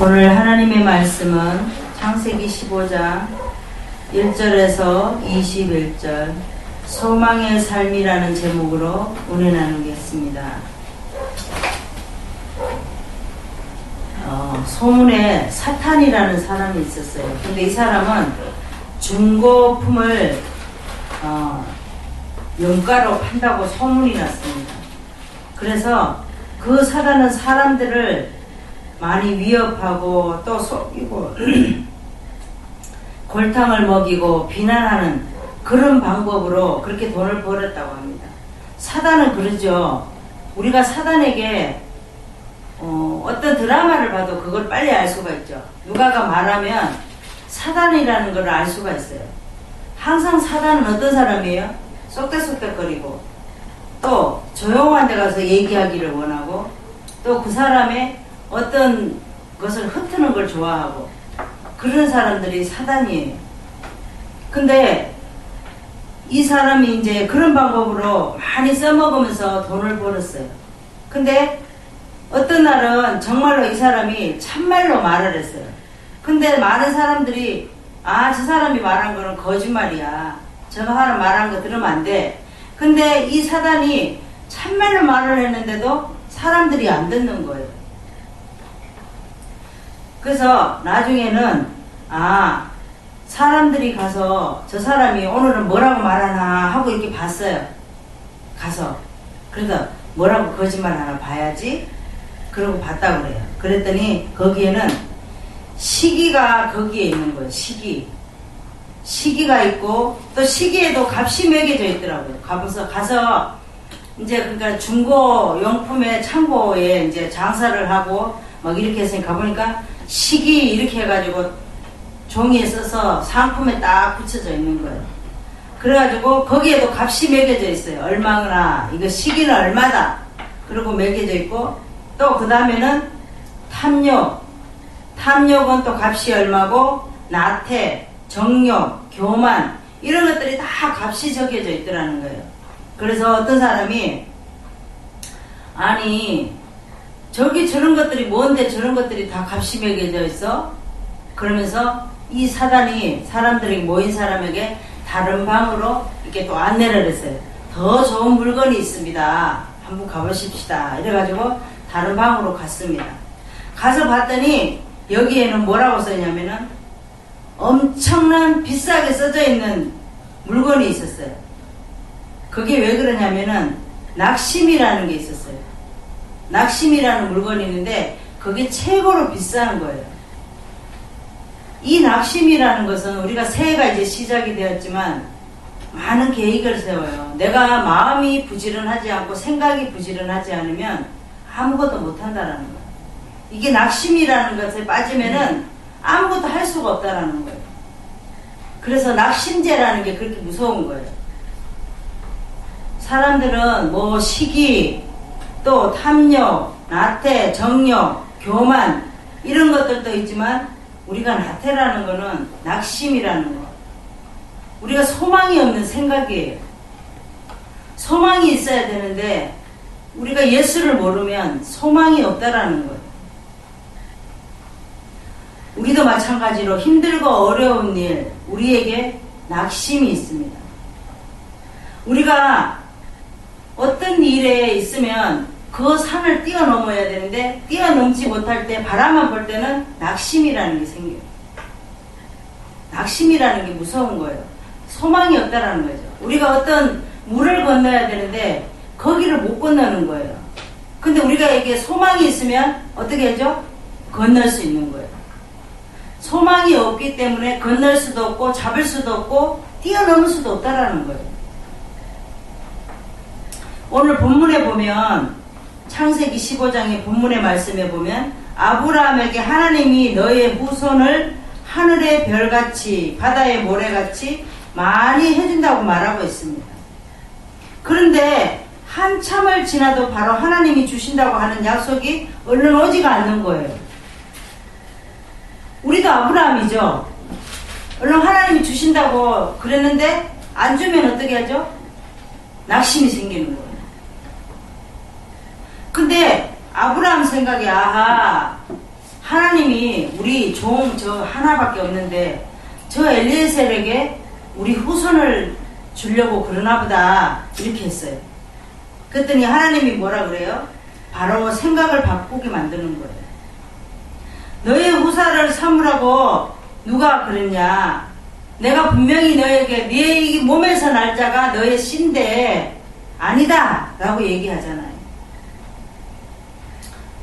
오늘 하나님의 말씀은 창세기 15장 1절에서 21절 소망의 삶이라는 제목으로 은혜 나누겠습니다. 소문에 사탄이라는 사람이 있었어요. 근데 이 사람은 중고품을 연가로 판다고 소문이 났습니다. 그래서 그 사단은 사람들을 많이 위협하고 또 속이고 골탕을 먹이고 비난하는 그런 방법으로 그렇게 돈을 벌었다고 합니다. 사단은 그러죠. 우리가 사단에게 어떤 드라마를 봐도 그걸 빨리 알 수가 있죠. 누가가 말하면 사단이라는 걸 알 수가 있어요. 항상 사단은 어떤 사람이에요? 쏙대쏙대거리고 또 조용한 데 가서 얘기하기를 원하고 또 그 사람의 어떤 것을 흩트는 걸 좋아하고 그런 사람들이 사단이에요. 근데 이 사람이 이제 그런 방법으로 많이 써먹으면서 돈을 벌었어요. 근데 어떤 날은 정말로 이 사람이 참말로 말을 했어요. 근데 많은 사람들이 저 사람이 말한 거는 거짓말이야. 저 사람 말한 거 들으면 안 돼. 근데 이 사단이 참말로 말을 했는데도 사람들이 안 듣는 거예요. 그래서 나중에는 사람들이 가서 저 사람이 오늘은 뭐라고 말하나 하고 이렇게 봤어요. 가서. 그래서 뭐라고 거짓말 하나 봐야지. 그러고 봤다고 그래요. 그랬더니 거기에는 시기가 거기에 있는 거예요. 시기가 있고 또 시기에도 값이 매겨져 있더라고요. 가서 이제 그러니까 중고 용품의 창고에 이제 장사를 하고 막 이렇게 했으니 가보니까 시기 이렇게 해가지고 종이에 써서 상품에 딱 붙여져 있는 거예요. 그래가지고 거기에도 값이 매겨져 있어요. 얼마나 이거 시기는 얼마다. 그리고 매겨져 있고 또 그 다음에는 탐욕은 또 값이 얼마고 나태, 정욕, 교만 이런 것들이 다 값이 적혀져 있더라는 거예요. 그래서 어떤 사람이 저기 저런 것들이 뭔데 저런 것들이 다 값이 매겨져 있어? 그러면서 이 사단이 사람들이 모인 사람에게 다른 방으로 이렇게 또 안내를 했어요. 더 좋은 물건이 있습니다. 한번 가보십시다. 이래가지고 다른 방으로 갔습니다. 가서 봤더니 여기에는 뭐라고 써있냐면은 엄청난 비싸게 써져 있는 물건이 있었어요. 그게 왜 그러냐면은 낙심이라는 게 있었어요. 낙심이라는 물건이 있는데 그게 최고로 비싼 거예요. 이 낙심이라는 것은 우리가 새해가 이제 시작이 되었지만 많은 계획을 세워요. 내가 마음이 부지런하지 않고 생각이 부지런하지 않으면 아무것도 못한다라는 거예요. 이게 낙심이라는 것에 빠지면은 아무것도 할 수가 없다라는 거예요. 그래서 낙심제라는 게 그렇게 무서운 거예요. 사람들은 뭐 시기, 또 탐욕, 나태, 정욕, 교만 이런 것들도 있지만 우리가 나태라는 거는 낙심이라는 거. 우리가 소망이 없는 생각이에요. 소망이 있어야 되는데 우리가 예수를 모르면 소망이 없다라는 거예요. 우리도 마찬가지로 힘들고 어려운 일, 우리에게 낙심이 있습니다. 우리가 어떤 일에 있으면 그 산을 뛰어넘어야 되는데 뛰어넘지 못할 때 바라만 볼 때는 낙심이라는 게 생겨요. 낙심이라는 게 무서운 거예요. 소망이 없다라는 거죠. 우리가 어떤 물을 건너야 되는데 거기를 못 건너는 거예요. 근데 우리가 이게 소망이 있으면 어떻게 하죠? 건널 수 있는 거예요. 소망이 없기 때문에 건널 수도 없고 잡을 수도 없고 뛰어넘을 수도 없다라는 거예요. 오늘 본문에 보면 창세기 15장의 본문의 말씀에 보면 아브라함에게 하나님이 너의 후손을 하늘의 별같이 바다의 모래같이 많이 해준다고 말하고 있습니다. 그런데 한참을 지나도 바로 하나님이 주신다고 하는 약속이 얼른 오지가 않는 거예요. 우리도 아브라함이죠. 얼른 하나님이 주신다고 그랬는데 안 주면 어떻게 하죠? 낙심이 생기는 거예요. 근데 아브라함 생각에 아하 하나님이 우리 종 저 하나밖에 없는데 저 엘리에셀에게 우리 후손을 주려고 그러나 보다 이렇게 했어요. 그랬더니 하나님이 뭐라 그래요? 바로 생각을 바꾸게 만드는 거예요. 너의 후사를 삼으라고 누가 그랬냐? 내가 분명히 너에게 네 몸에서 날 자가 너의 씨인데 아니다 라고 얘기하잖아요.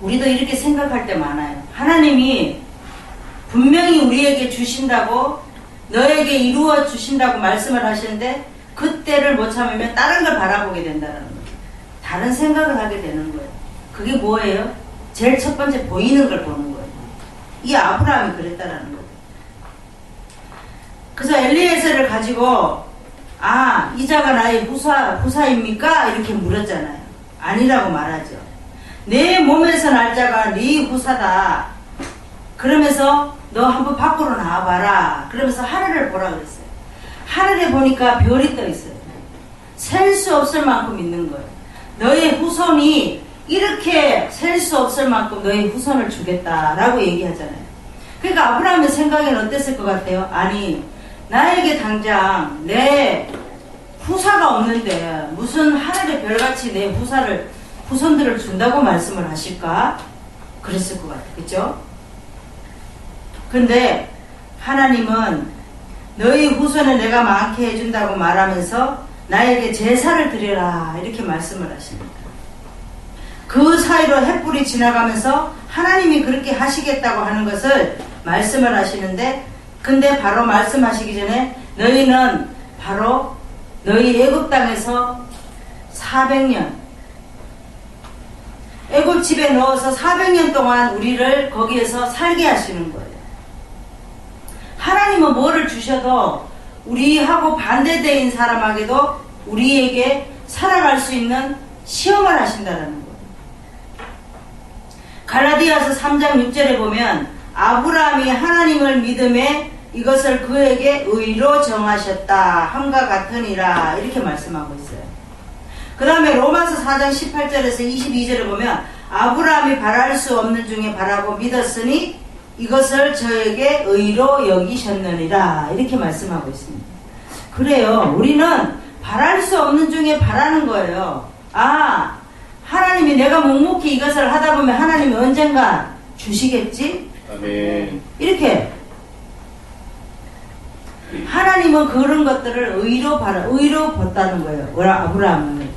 우리도 이렇게 생각할 때 많아요. 하나님이 분명히 우리에게 주신다고 너에게 이루어 주신다고 말씀을 하시는데 그때를 못 참으면 다른 걸 바라보게 된다는 거예요. 다른 생각을 하게 되는 거예요. 그게 뭐예요? 제일 첫 번째 보이는 걸 보는 거예요. 이 아브라함이 그랬다라는 거예요. 그래서 엘리에셀을 가지고 이 자가 나의 후사입니까? 이렇게 물었잖아요. 아니라고 말하죠. 내 몸에서 날 자가 네 후사다. 그러면서 너 한번 밖으로 나와봐라. 그러면서 하늘을 보라 그랬어요. 하늘에 보니까 별이 떠 있어요. 셀 수 없을 만큼 있는 거예요. 너의 후손이 이렇게 셀 수 없을 만큼 너의 후손을 주겠다라고 얘기하잖아요. 그러니까 아브라함의 생각에는 어땠을 것 같아요? 아니 나에게 당장 내 후사가 없는데 무슨 하늘의 별같이 내 후손들을 준다고 말씀을 하실까? 그랬을 것 같아요. 그죠? 근데 하나님은 너희 후손을 내가 많게 해준다고 말하면서 나에게 제사를 드려라 이렇게 말씀을 하십니다. 그 사이로 햇불이 지나가면서 하나님이 그렇게 하시겠다고 하는 것을 말씀을 하시는데 근데 바로 말씀하시기 전에 너희는 바로 너희 애굽 땅에서 400년 애굽 집에 넣어서 400년 동안 우리를 거기에서 살게 하시는 거예요. 하나님은 뭐를 주셔도 우리하고 반대되는 사람에게도 우리에게 살아갈 수 있는 시험을 하신다는 거예요. 갈라디아서 3장 6절에 보면 아브라함이 하나님을 믿음에 이것을 그에게 의로 정하셨다 함과 같으니라 이렇게 말씀하고 있어요. 그 다음에 로마서 4장 18절에서 22절에 보면 아브라함이 바랄 수 없는 중에 바라고 믿었으니 이것을 저에게 의로 여기셨느니라 이렇게 말씀하고 있습니다. 그래요. 우리는 바랄 수 없는 중에 바라는 거예요. 하나님이 내가 묵묵히 이것을 하다 보면 하나님이 언젠가 주시겠지? 아멘. 이렇게 하나님은 그런 것들을 의로 봤다는 거예요. 아브라함은.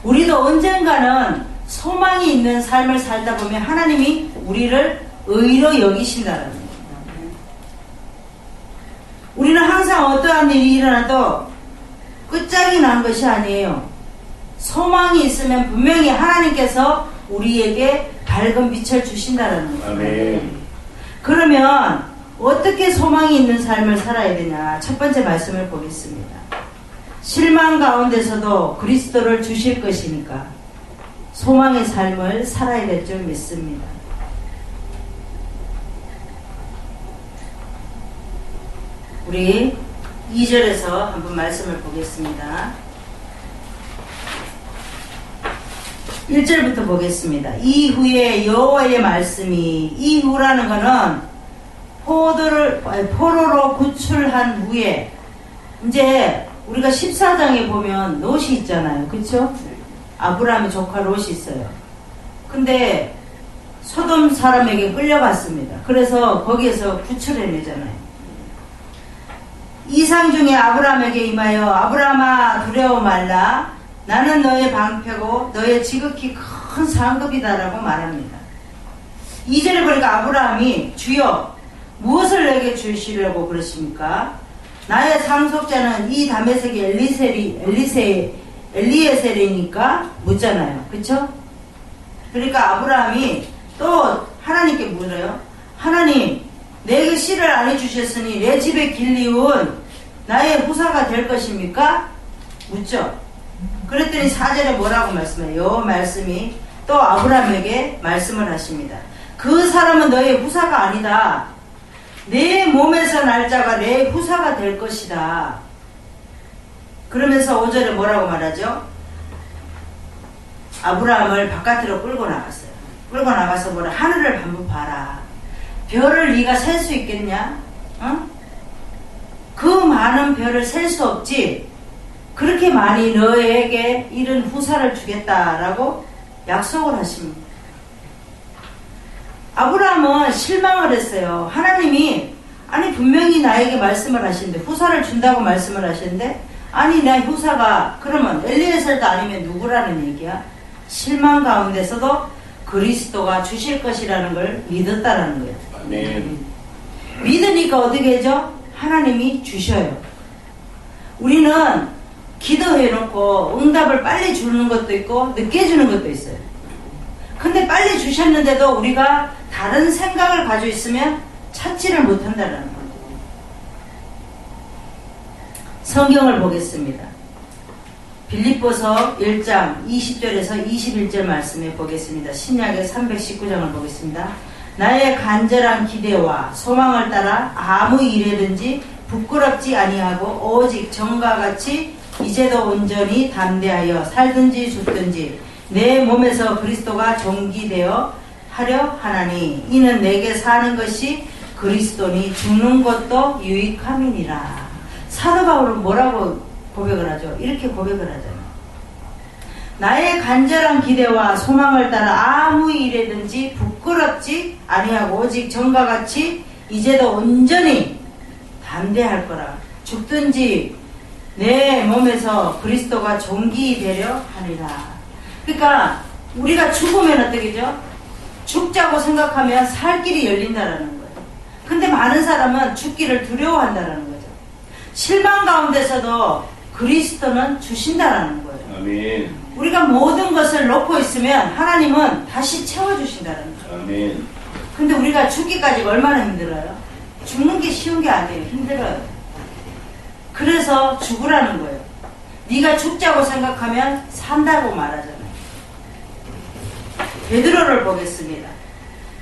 우리도 언젠가는 소망이 있는 삶을 살다 보면 하나님이 우리를 의로 여기신다는 거예요. 우리는 항상 어떠한 일이 일어나도 끝장이 난 것이 아니에요. 소망이 있으면 분명히 하나님께서 우리에게 밝은 빛을 주신다는 거예요. 아멘. 그러면 어떻게 소망이 있는 삶을 살아야 되냐? 첫 번째 말씀을 보겠습니다. 실망 가운데서도 그리스도를 주실 것이니까 소망의 삶을 살아야 될 줄 믿습니다. 우리 2절에서 한번 말씀을 보겠습니다. 1절부터 보겠습니다. 이후에 여호와의 말씀이 이후라는 것은 포로로 구출한 후에 이제 우리가 14장에 보면 롯이 있잖아요. 그쵸? 아브라함의 조카 롯이 있어요. 근데 소돔 사람에게 끌려갔습니다. 그래서 거기에서 구출해내잖아요. 이상 중에 아브라함에게 임하여 아브라함아 두려워 말라 나는 너의 방패고 너의 지극히 큰 상급이다라고 말합니다. 2절에 보니까 아브라함이 주여 무엇을 내게 주시려고 그러십니까? 나의 상속자는 이 다메섹의 엘리에셀이니까 묻잖아요. 그쵸? 그러니까 아브라함이 또 하나님께 물어요. 하나님 내게 씨를 안 해주셨으니 내 집에 길리운 나의 후사가 될 것입니까? 묻죠. 그랬더니 4절에 뭐라고 말씀해요? 요 말씀이 또 아브라함에게 말씀을 하십니다. 그 사람은 너의 후사가 아니다. 내 몸에서 날 자가 내 후사가 될 것이다. 그러면서 5절에 뭐라고 말하죠? 아브라함을 바깥으로 끌고 나갔어요. 끌고 나가서 뭐라 하늘을 한번 봐라. 별을 네가 셀 수 있겠냐? 어? 그 많은 별을 셀 수 없지. 그렇게 많이 너에게 이런 후사를 주겠다라고 약속을 하십니다. 아브라함은 실망을 했어요. 하나님이 아니 분명히 나에게 말씀을 하시는데 후사를 준다고 말씀을 하시는데 아니 나 후사가 그러면 엘리에셀도 아니면 누구라는 얘기야? 실망 가운데서도 그리스도가 주실 것이라는 걸 믿었다라는 거예요. 아멘. 믿으니까 어떻게 하죠? 하나님이 주셔요. 우리는 기도해놓고 응답을 빨리 주는 것도 있고 늦게 주는 것도 있어요. 근데 빨리 주셨는데도 우리가 다른 생각을 가지고 있으면 찾지를 못한다는 거예요. 성경을 보겠습니다. 빌립보서 1장 20절에서 21절 말씀에 보겠습니다. 신약의 319장을 보겠습니다. 나의 간절한 기대와 소망을 따라 아무 일에든지 부끄럽지 아니하고 오직 정과 같이 이제도 온전히 담대하여 살든지 죽든지 내 몸에서 그리스도가 존귀되어 하려 하나니 이는 내게 사는 것이 그리스도니 죽는 것도 유익함이니라. 사도 바울은 뭐라고 고백을 하죠? 이렇게 고백을 하잖아요. 나의 간절한 기대와 소망을 따라 아무 일에든지 부끄럽지 아니하고 오직 전과 같이 이제도 온전히 담대할 거라. 죽든지 내 몸에서 그리스도가 존귀되려 하리라. 그러니까 우리가 죽으면 어떻게죠? 죽자고 생각하면 살 길이 열린다라는 거예요. 근데 많은 사람은 죽기를 두려워한다라는 거죠. 실망 가운데서도 그리스도는 주신다라는 거예요. 아멘. 우리가 모든 것을 놓고 있으면 하나님은 다시 채워주신다는 거예요. 아멘. 근데 우리가 죽기까지 얼마나 힘들어요? 죽는 게 쉬운 게 아니에요. 힘들어요. 그래서 죽으라는 거예요. 네가 죽자고 생각하면 산다고 말하잖아요. 베드로를 보겠습니다.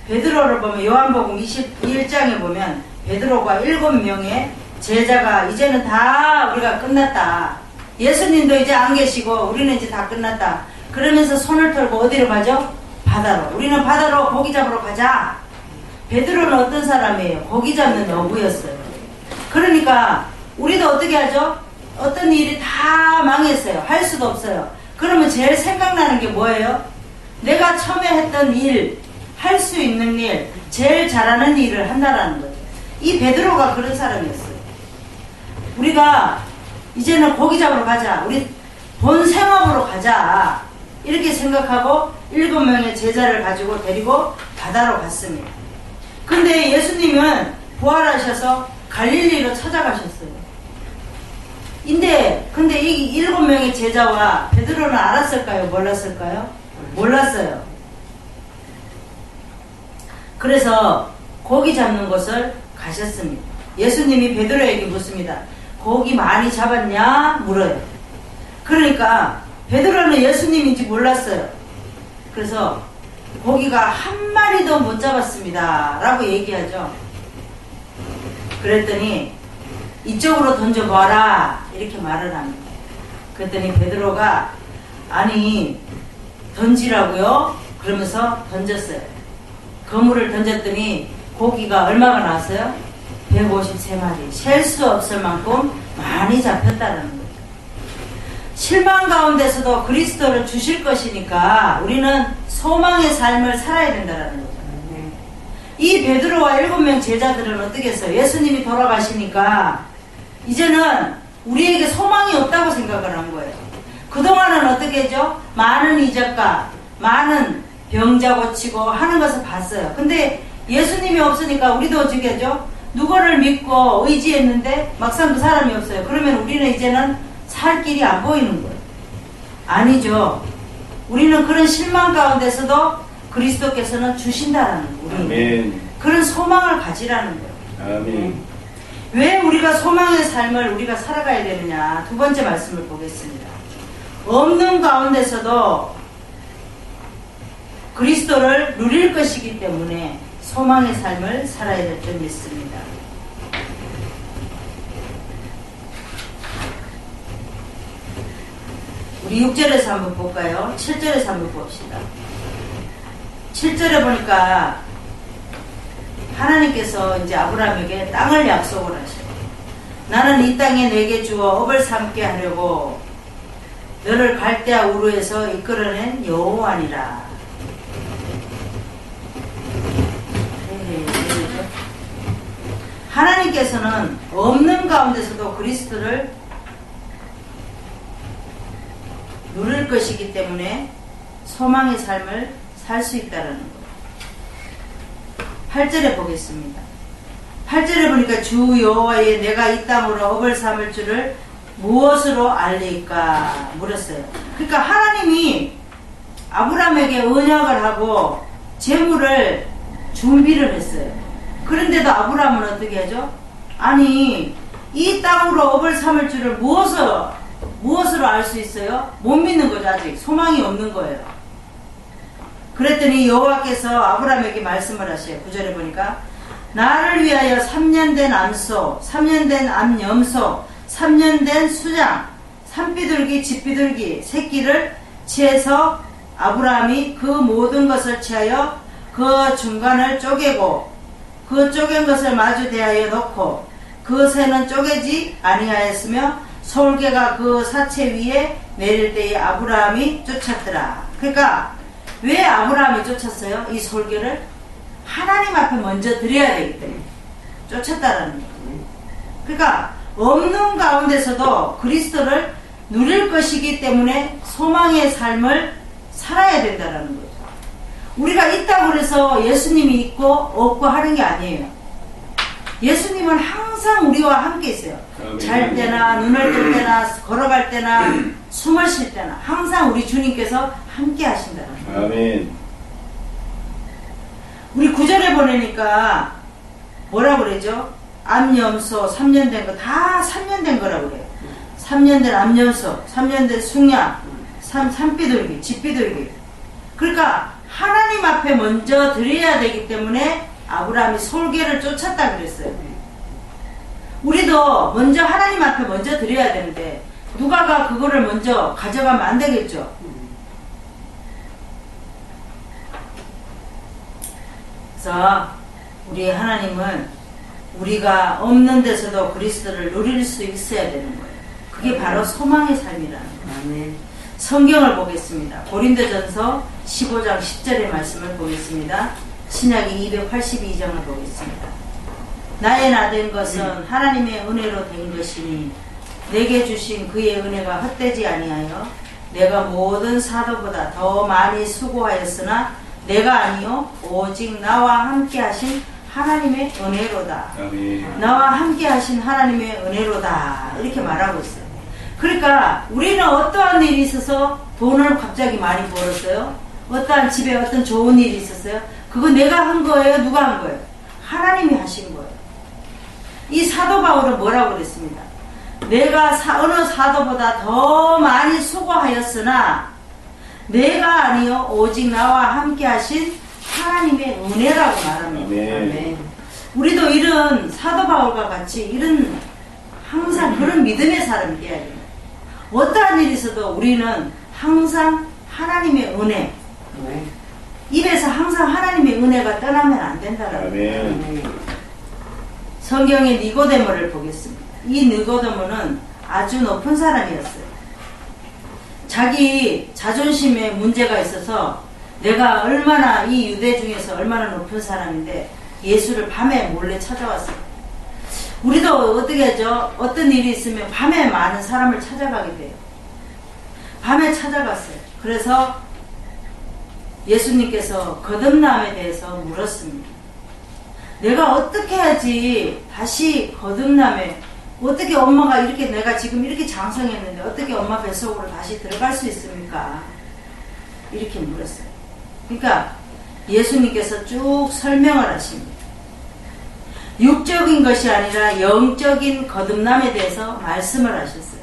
베드로를 보면 요한복음 21장에 보면 베드로가 7명의 제자가 이제는 다 우리가 끝났다. 예수님도 이제 안 계시고 우리는 이제 다 끝났다. 그러면서 손을 털고 어디로 가죠? 바다로. 우리는 바다로 고기 잡으러 가자. 베드로는 어떤 사람이에요? 고기 잡는 어부였어요. 그러니까 우리도 어떻게 하죠? 어떤 일이 다 망했어요. 할 수도 없어요. 그러면 제일 생각나는 게 뭐예요? 내가 처음에 했던 일, 할 수 있는 일, 제일 잘하는 일을 한다라는 거죠. 이 베드로가 그런 사람이었어요. 우리가 이제는 고기 잡으러 가자. 우리 본 생업으로 가자. 이렇게 생각하고 7명의 제자를 가지고 데리고 바다로 갔습니다. 근데 예수님은 부활하셔서 갈릴리로 찾아가셨어요. 근데 이 7명의 제자와 베드로는 알았을까요? 몰랐을까요? 몰랐어요. 그래서 고기 잡는 곳을 가셨습니다. 예수님이 베드로에게 묻습니다. 고기 많이 잡았냐? 물어요. 그러니까 베드로는 예수님인지 몰랐어요. 그래서 고기가 한 마리도 못 잡았습니다 라고 얘기하죠. 그랬더니 이쪽으로 던져봐라 이렇게 말을 합니다. 그랬더니 베드로가 아니 던지라고요? 그러면서 던졌어요. 그물을 던졌더니 고기가 얼마가 나왔어요? 153마리. 셀 수 없을 만큼 많이 잡혔다는 거죠. 실망 가운데서도 그리스도를 주실 것이니까 우리는 소망의 삶을 살아야 된다는 거죠. 이 베드로와 7명 제자들은 어떻게 했어요? 예수님이 돌아가시니까 이제는 우리에게 소망이 없다고 생각을 한 거예요. 그동안은 어떻게 했죠? 많은 이적과 많은 병자 고치고 하는 것을 봤어요. 근데 예수님이 없으니까 우리도 어떻게 하죠? 누구를 믿고 의지했는데 막상 그 사람이 없어요. 그러면 우리는 이제는 살 길이 안 보이는 거예요. 아니죠. 우리는 그런 실망 가운데서도 그리스도께서는 주신다라는 거예요. 아멘. 그런 소망을 가지라는 거예요. 아멘. 왜 우리가 소망의 삶을 우리가 살아가야 되느냐. 두 번째 말씀을 보겠습니다. 없는 가운데서도 그리스도를 누릴 것이기 때문에 소망의 삶을 살아야 될 줄 믿습니다. 우리 6절에서 한번 볼까요? 7절에서 한번 봅시다. 7절에 보니까 하나님께서 이제 아브라함에게 땅을 약속을 하셔요. 나는 이 땅에 내게 주어 업을 삼게 하려고 너를 갈대아 우르에서 이끌어낸 여호와니라. 하나님께서는 없는 가운데서도 그리스도를 누릴 것이기 때문에 소망의 삶을 살 수 있다는 거예요. 8절에 보겠습니다. 8절에 보니까 주 여호와의 내가 이 땅으로 업을 삼을 줄을 무엇으로 알리까 물었어요. 그러니까 하나님이 아브라함에게 언약을 하고 재물을 준비를 했어요. 그런데도 아브라함은 어떻게 하죠? 아니 이 땅으로 업을 삼을 줄을 무엇으로 알 수 있어요? 못 믿는 거죠. 아직 소망이 없는 거예요. 그랬더니 여호와께서 아브라함에게 말씀을 하셔요. 9절에 보니까 나를 위하여 3년 된 암소, 3년 된 암염소, 3년 된 수장, 산비둘기, 집비둘기 새끼를 취해서 아브라함이 그 모든 것을 취하여 그 중간을 쪼개고 그 쪼갠 것을 마주 대하여 놓고 그 새는 쪼개지 아니하였으며 솔개가 그 사체 위에 내릴 때에 아브라함이 쫓았더라. 그러니까 왜 아브라함이 쫓았어요? 이 솔개를 하나님 앞에 먼저 드려야 되기 때문에 쫓았다라는 거예요. 그러니까 없는 가운데서도 그리스도를 누릴 것이기 때문에 소망의 삶을 살아야 된다는 거죠. 우리가 있다고 해서 예수님이 있고 없고 하는 게 아니에요. 예수님은 항상 우리와 함께 있어요. 잘 때나 눈을 뜰 때나 걸어갈 때나 숨을 쉴 때나 항상 우리 주님께서 함께 하신다는 거예요. 아멘. 우리 9절에 보내니까 뭐라고 그러죠? 암염소 3년 된 거 다 3년 된 거라고 그래요. 3년 된 암염소, 3년 된 숭양, 산비둘기, 집비둘기. 그러니까 하나님 앞에 먼저 드려야 되기 때문에 아브라함이 솔개를 쫓았다 그랬어요. 우리도 먼저 하나님 앞에 먼저 드려야 되는데 누가가 그거를 먼저 가져가면 안 되겠죠. 그래서 우리 하나님은 우리가 없는 데서도 그리스도를 누릴 수 있어야 되는 거예요. 그게 바로 소망의 삶이라는 거예요. 성경을 보겠습니다. 고린도전서 15장 10절의 말씀을 보겠습니다. 신약이 282장을 보겠습니다. 나의 나 된 것은 하나님의 은혜로 된 것이니 내게 주신 그의 은혜가 헛되지 아니하여 내가 모든 사도보다 더 많이 수고하였으나 내가 아니요 오직 나와 함께 하신 하나님의 은혜로다. 아멘. 나와 함께 하신 하나님의 은혜로다. 이렇게 말하고 있어요. 그러니까 우리는 어떠한 일이 있어서 돈을 갑자기 많이 벌었어요? 어떠한 집에 어떤 좋은 일이 있었어요? 그거 내가 한 거예요? 누가 한 거예요? 하나님이 하신 거예요. 이 사도 바울은 뭐라고 그랬습니다. 내가 어느 사도보다 더 많이 수고하였으나 내가 아니요 오직 나와 함께 하신 하나님의 은혜라고 말합니다. 아멘. 우리도 이런 사도 바울과 같이 이런 항상 그런 믿음의 사람이 되어야 됩니다. 어떠한 일이 있어도 우리는 항상 하나님의 은혜, 입에서 항상 하나님의 은혜가 떠나면 안 된다라는 거예요. 성경의 니고데모를 보겠습니다. 이 니고데모는 아주 높은 사람이었어요. 자기 자존심에 문제가 있어서 내가 얼마나 이 유대 중에서 얼마나 높은 사람인데 예수를 밤에 몰래 찾아왔어요. 우리도 어떻게 하죠? 어떤 일이 있으면 밤에 많은 사람을 찾아가게 돼요. 밤에 찾아갔어요. 그래서 예수님께서 거듭남에 대해서 물었습니다. 내가 어떻게 해야지 다시 거듭남에 어떻게 엄마가 이렇게 내가 지금 이렇게 장성했는데 어떻게 엄마 뱃속으로 다시 들어갈 수 있습니까? 이렇게 물었어요. 그러니까 예수님께서 쭉 설명을 하십니다. 육적인 것이 아니라 영적인 거듭남에 대해서 말씀을 하셨어요.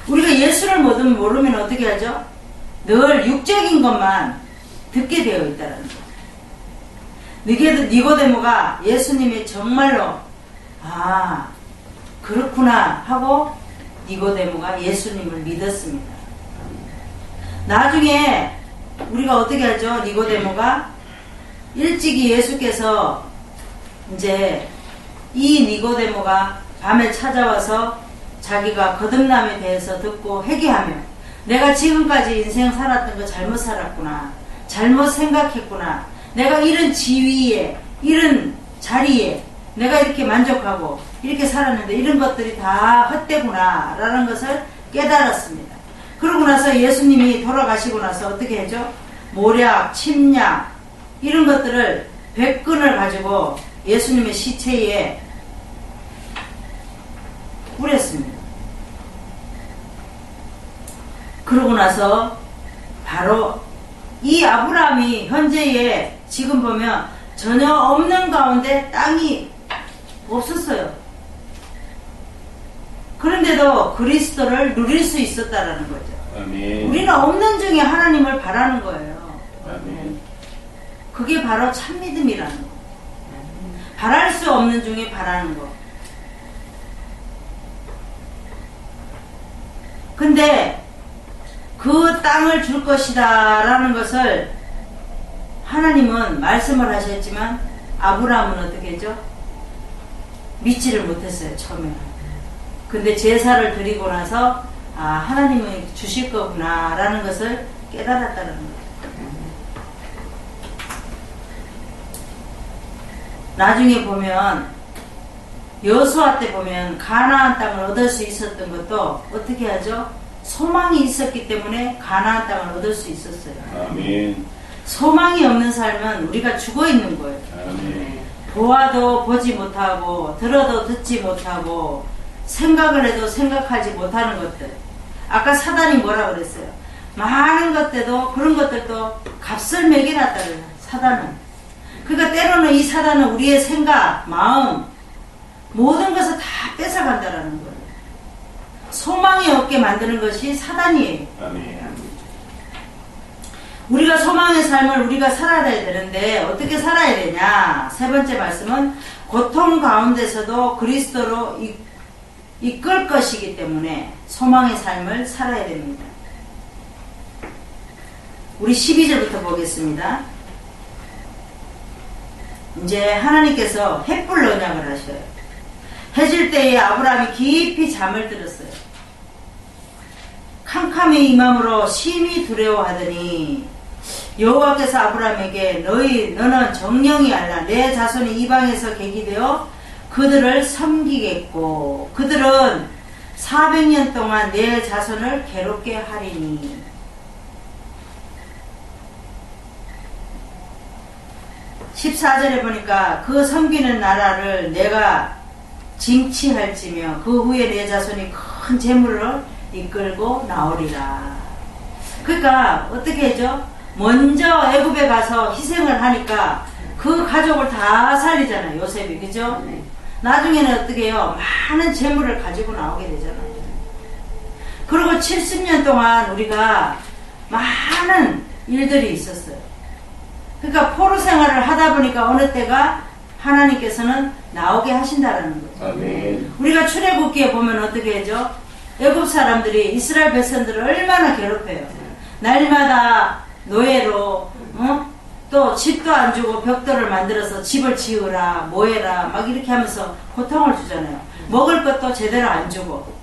우리가 예수를 모르면 어떻게 하죠? 늘 육적인 것만 듣게 되어 있다는 거예요. 니고데모가 예수님이 정말로 그렇구나 하고 니고데모가 예수님을 믿었습니다. 나중에 우리가 어떻게 하죠? 니고데모가 일찍이 예수께서 이제 이 니고데모가 밤에 찾아와서 자기가 거듭남에 대해서 듣고 회개하며 내가 지금까지 인생 살았던 거 잘못 살았구나, 잘못 생각했구나, 내가 이런 지위에 이런 자리에 내가 이렇게 만족하고 이렇게 살았는데 이런 것들이 다 헛되구나 라는 것을 깨달았습니다. 그러고 나서 예수님이 돌아가시고 나서 어떻게 했죠? 모략, 침략 이런 것들을 100근을 가지고 예수님의 시체에 뿌렸습니다. 그러고 나서 바로 이 아브라함이 현재에 지금 보면 전혀 없는 가운데 땅이 없었어요. 그런데도 그리스도를 누릴 수 있었다라는 거죠. 아멘. 우리는 없는 중에 하나님을 바라는 거예요. 아멘. 그게 바로 참 믿음이라는 거. 바랄 수 없는 중에 바라는 거. 근데 그 땅을 줄 것이다 라는 것을 하나님은 말씀을 하셨지만 아브라함은 어떻게 했죠? 믿지를 못했어요, 처음에. 근데 제사를 드리고 나서 하나님은 주실 거구나 라는 것을 깨달았다는 거예요. 나중에 보면 여호수아 때 보면 가나안 땅을 얻을 수 있었던 것도 어떻게 하죠? 소망이 있었기 때문에 가나안 땅을 얻을 수 있었어요. 아멘. 소망이 없는 삶은 우리가 죽어 있는 거예요. 아멘. 보아도 보지 못하고 들어도 듣지 못하고 생각을 해도 생각하지 못하는 것들. 아까 사단이 뭐라 그랬어요? 많은 것들도 그런 것들도 값을 매겨놨다 그래요. 사단은. 그러니까 때로는 이 사단은 우리의 생각, 마음 모든 것을 다 뺏어간다라는 거예요. 소망이 없게 만드는 것이 사단이에요. 아멘. 우리가 소망의 삶을 우리가 살아야 되는데 어떻게 살아야 되냐? 세 번째 말씀은 고통 가운데서도 그리스도로 이끌 것이기 때문에 소망의 삶을 살아야 됩니다. 우리 12절부터 보겠습니다. 이제 하나님께서 햇불 언약을 하셔요. 해질 때에 아브라함이 깊이 잠을 들었어요. 캄캄이 임함으로 심히 두려워하더니 여호와께서 아브라함에게 너는 정령이 알라. 내 자손이 이방에서 계기되어 그들을 섬기겠고 그들은 400년 동안 내 자손을 괴롭게 하리니. (14절에) 보니까 그 섬기는 나라를 내가 징치할지며 그 후에 내 자손이 큰 재물을 이끌고 나오리라. 그러니까 어떻게 하죠? 먼저 애굽에 가서 희생을 하니까 그 가족을 다 살리잖아요, 요셉이. 그죠? 나중에는 어떻게 해요? 많은 재물을 가지고 나오게 되잖아요. 그리고 70년 동안 우리가 많은 일들이 있었어요. 그러니까 포로 생활을 하다 보니까 어느 때가 하나님께서는 나오게 하신다라는 거죠. 아멘. 우리가 출애굽기에 보면 어떻게 하죠? 애굽 사람들이 이스라엘 백성들을 얼마나 괴롭혀요. 날마다 노예로 또 집도 안 주고 벽돌을 만들어서 집을 지으라 뭐해라 막 이렇게 하면서 고통을 주잖아요. 먹을 것도 제대로 안 주고.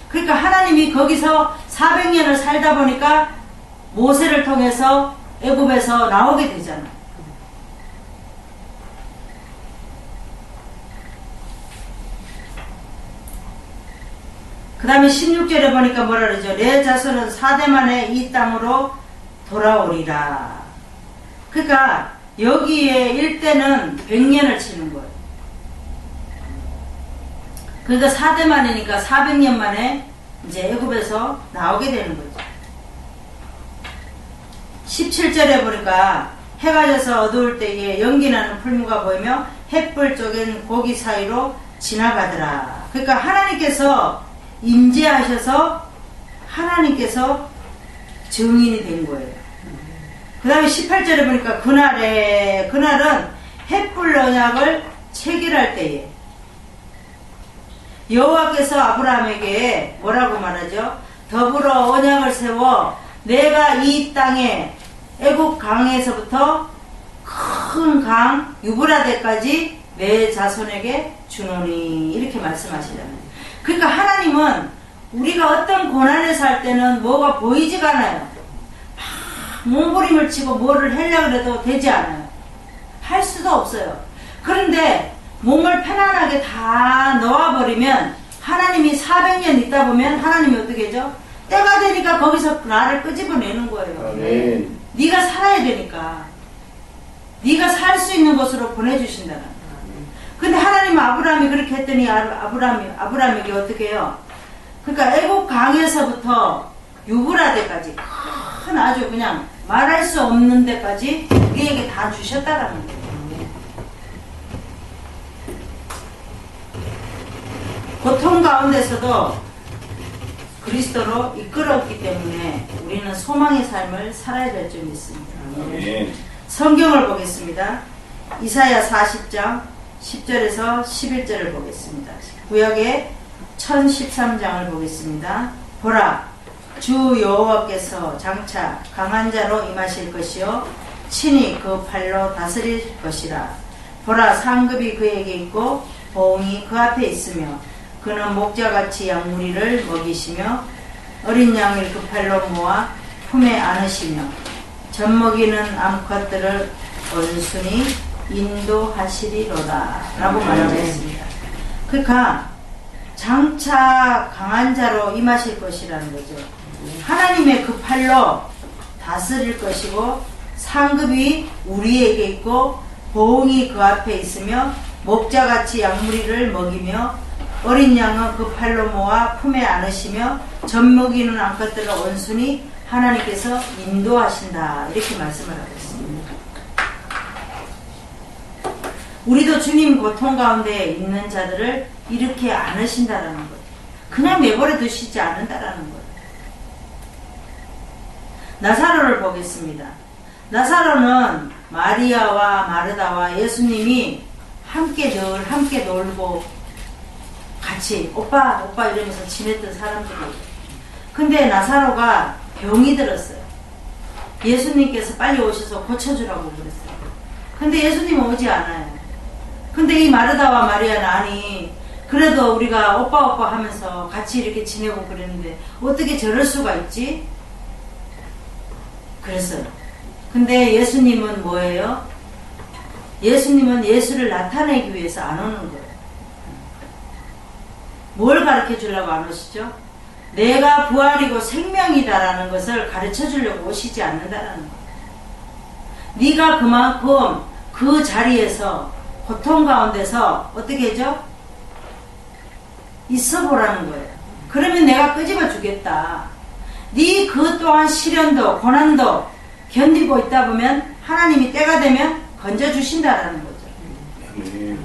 그러니까 하나님이 거기서 400년을 살다 보니까 모세를 통해서 애굽에서 나오게 되잖아요. 그 다음에 16절에 보니까 뭐라 그러죠? 내 자손은 4대 만에 이 땅으로 돌아오리라. 그러니까 여기에 일대는 100년을 치는 거예요. 그러니까 4대 만이니까 400년 만에 이제 애굽에서 나오게 되는 거죠. 17절에 보니까 해가 져서 어두울 때에 연기나는 풀무가 보이며 햇불 쪽엔 고기 사이로 지나가더라. 그러니까 하나님께서 임재하셔서 하나님께서 증인이 된 거예요. 그 다음에 18절에 보니까 그날은 햇불 언약을 체결할 때에 여호와께서 아브라함에게 뭐라고 말하죠? 더불어 언약을 세워 내가 이 땅에 애굽 강에서부터 큰 강 유브라데까지 내 자손에게 주노니 이렇게 말씀하시잖아요. 그러니까 하나님은 우리가 어떤 고난에 살 때는 뭐가 보이지가 않아요. 막 몸부림을 치고 뭐를 하려고 해도 되지 않아요. 할 수도 없어요. 그런데 몸을 편안하게 다 놓아버리면 하나님이 400년 있다 보면 하나님이 어떻게 하죠? 때가 되니까 거기서 나를 끄집어내는 거예요. 아멘. 네가 살아야 되니까. 네가 살 수 있는 곳으로 보내주신다는 거예요. 근데 하나님 아브라함이 그렇게 했더니 아브라함에게 어떻게 해요? 그러니까 애국 강에서부터 유브라데까지 큰 아주 그냥 말할 수 없는 데까지 우리에게 다 주셨다라는 거예요. 고통 가운데서도 그리스도로 이끌었기 때문에 우리는 소망의 삶을 살아야 될 줄 믿습니다. 아멘. 성경을 보겠습니다. 이사야 40장 10절에서 11절을 보겠습니다. 구약의 1013장을 보겠습니다. 보라, 주 여호와께서 장차 강한 자로 임하실 것이요 친히 그 팔로 다스릴 것이라. 보라, 상급이 그에게 있고 보응이 그 앞에 있으며 그는 목자같이 양무리를 먹이시며 어린 양을 그 팔로 모아 품에 안으시며 젖먹이는 암컷들을 온순히 인도하시리로다 라고 말하고 있습니다. 그러니까 장차 강한 자로 임하실 것이라는 거죠. 하나님의 그 팔로 다스릴 것이고 상급이 우리에게 있고 보응이 그 앞에 있으며 목자같이 양무리를 먹이며 어린 양은 그 팔로 모아 품에 안으시며 젖먹이는 암컷들을 온순히 하나님께서 인도하신다 이렇게 말씀을 하고 있습니다. 우리도 주님 고통 가운데 있는 자들을 이렇게 안으신다라는 거예요. 그냥 내버려 두시지 않는다라는 거예요. 나사로를 보겠습니다. 나사로는 마리아와 마르다와 예수님이 늘 함께 놀고 같이 오빠 이러면서 지냈던 사람들이에요. 근데 나사로가 병이 들었어요. 예수님께서 빨리 오셔서 고쳐주라고 그랬어요. 근데 예수님은 오지 않아요. 근데 이 마르다와 마리아는 아니 그래도 우리가 오빠 하면서 같이 이렇게 지내고 그랬는데 어떻게 저럴 수가 있지? 그랬어요. 근데 예수님은 뭐예요? 예수님은 예수를 나타내기 위해서 안 오는 거예요. 뭘 가르쳐 주려고 안 오시죠? 내가 부활이고 생명이다라는 것을 가르쳐 주려고 오시지 않는다라는 거예요. 네가 그만큼 그 자리에서 고통 가운데서 어떻게 해줘? 있어 보라는 거예요. 그러면 내가 끄집어 주겠다. 네 그 또한 시련도 고난도 견디고 있다 보면 하나님이 때가 되면 건져 주신다라는 거죠.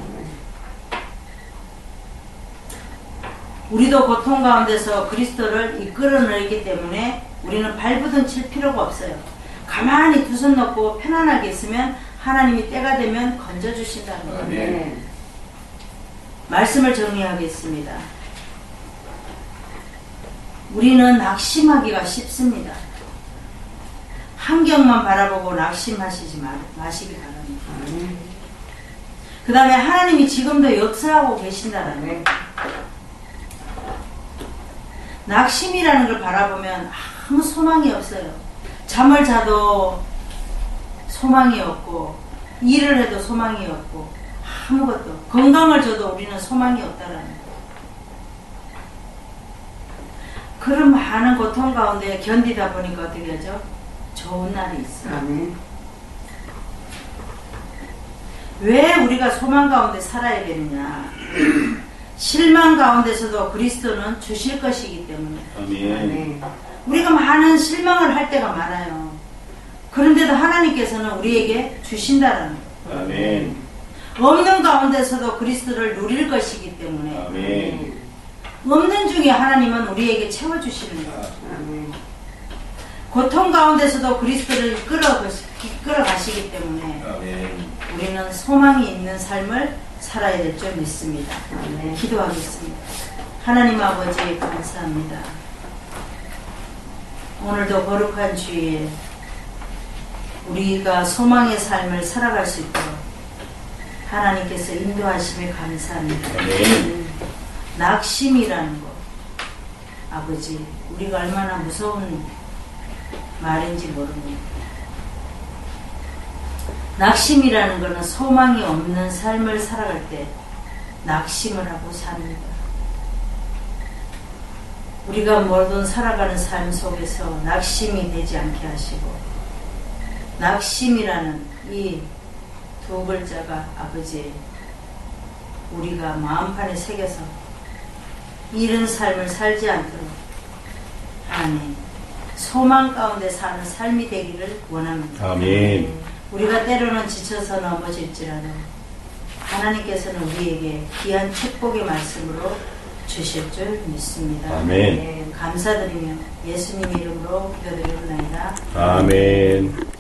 우리도 고통 가운데서 그리스도를 이끌어내기 때문에 우리는 발부둥 칠 필요가 없어요. 가만히 두 손 놓고 편안하게 있으면 하나님이 때가 되면 건져 주신다는 거예요. 아멘. 말씀을 정리하겠습니다. 우리는 낙심하기가 쉽습니다. 환경만 바라보고 낙심하시지 마시기 바랍니다. 그 다음에 하나님이 지금도 역사하고 계신다는 거예요. 낙심이라는 걸 바라보면 아무 소망이 없어요. 잠을 자도 소망이 없고 일을 해도 소망이 없고 아무것도 건강을 줘도 우리는 소망이 없다라는 거예요. 그런 많은 고통 가운데 견디다 보니까 어떻게 하죠? 좋은 날이 있어요. 왜 우리가 소망 가운데 살아야 되느냐? 실망 가운데서도 그리스도는 주실 것이기 때문에. 아멘. 우리가 많은 실망을 할 때가 많아요. 그런데도 하나님께서는 우리에게 주신다는 거예요. 아멘. 없는 가운데서도 그리스도를 누릴 것이기 때문에. 아멘. 없는 중에 하나님은 우리에게 채워주시는 거예요. 고통 가운데서도 그리스도를 이끌어 가시기 때문에 아멘. 우리는 소망이 있는 삶을 살아야 될 줄 믿습니다. 기도하겠습니다. 하나님 아버지 감사합니다. 오늘도 거룩한 주일 우리가 소망의 삶을 살아갈 수 있도록 하나님께서 인도하심에 감사합니다. 아멘. 낙심이라는 것, 아버지, 우리가 얼마나 무서운 말인지 모릅니다. 낙심이라는 것은 소망이 없는 삶을 살아갈 때 낙심을 하고 삽니다. 우리가 모든 살아가는 삶 속에서 낙심이 되지 않게 하시고, 낙심이라는 이 두 글자가 아버지, 우리가 마음판에 새겨서 이런 삶을 살지 않도록 하나님 소망 가운데 사는 삶이 되기를 원합니다. 아멘. 우리가 때로는 지쳐서 넘어질지라도 하나님께서는 우리에게 귀한 축복의 말씀으로 주실 줄 믿습니다. 아멘. 네, 감사드리며 예수님 이름으로 기도드리옵나이다. 아멘.